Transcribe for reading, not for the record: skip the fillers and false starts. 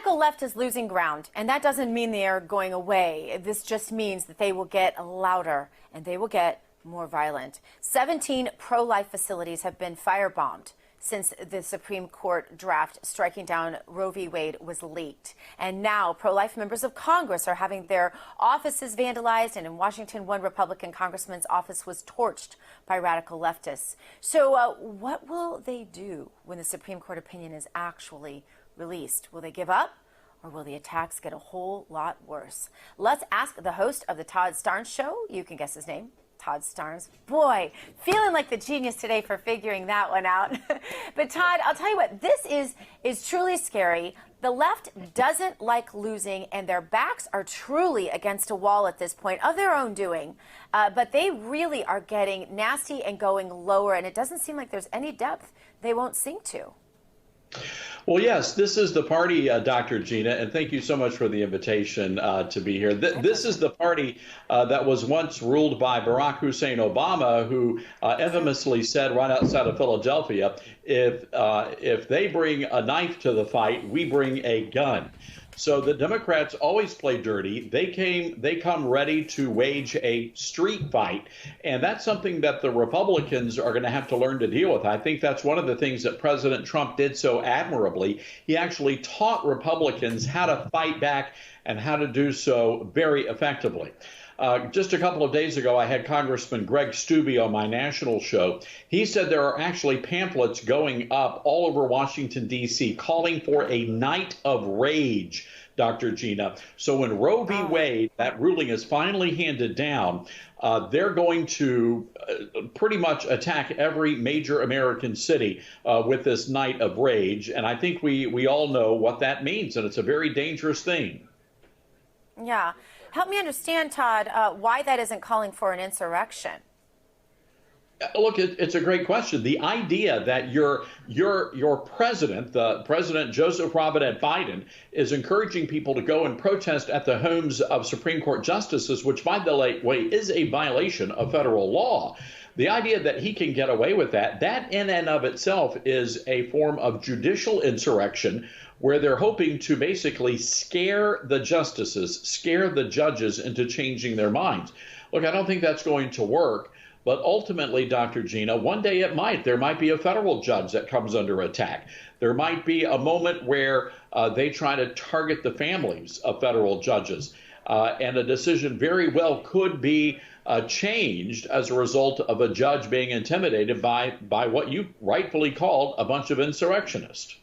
radical left is losing ground, and that doesn't mean they are going away. This just means that they will get louder and they will get more violent. 17 pro-life facilities have been firebombed since the Supreme Court draft striking down Roe v. Wade was leaked. And now pro-life members of Congress are having their offices vandalized. And in Washington, one Republican congressman's office was torched by radical leftists. So what will they do when the Supreme Court opinion is actually released? Will they give up? Or will the attacks get a whole lot worse? Let's ask the host of the Todd Starnes Show. You can guess his name. Todd Starnes. Boy, feeling like the genius today for figuring that one out. But Todd, I'll tell you what, this is truly scary. The left doesn't like losing, and their backs are truly against a wall at this point of their own doing. But they really are getting nasty and going lower, and it doesn't seem like there's any depth they won't sink to. Well, yes, this is the party, Dr. Gina, and thank you so much for the invitation to be here. This is the party that was once ruled by Barack Hussein Obama, who infamously said right outside of Philadelphia, if they bring a knife to the fight, we bring a gun. So the Democrats always play dirty. They come ready to wage a street fight. And that's something that the Republicans are going to have to learn to deal with. I think that's one of the things that President Trump did so admirably. He actually taught Republicans how to fight back and how to do so very effectively. Just a couple of days ago, I had Congressman Greg Steube on my national show. He said there are actually pamphlets going up all over Washington, D.C., calling for a night of rage, Dr. Gina. So when Roe v. Wade, that ruling is finally handed down, they're going to pretty much attack every major American city with this night of rage. And I think we all know what that means, and it's a very dangerous thing. Yeah. Help me understand, Todd, why that isn't calling for an insurrection. Look, it's a great question. The idea that your president, the President Joseph Robinette Biden, is encouraging people to go and protest at the homes of Supreme Court justices, which, by the way, is a violation of federal law. The idea that he can get away with that in and of itself is a form of judicial insurrection, where they're hoping to basically scare the justices, scare the judges into changing their minds. Look, I don't think that's going to work. But ultimately, Dr. Gina, one day it might. There might be a federal judge that comes under attack. There might be a moment where they try to target the families of federal judges. And a decision very well could be changed as a result of a judge being intimidated by what you rightfully called a bunch of insurrectionists.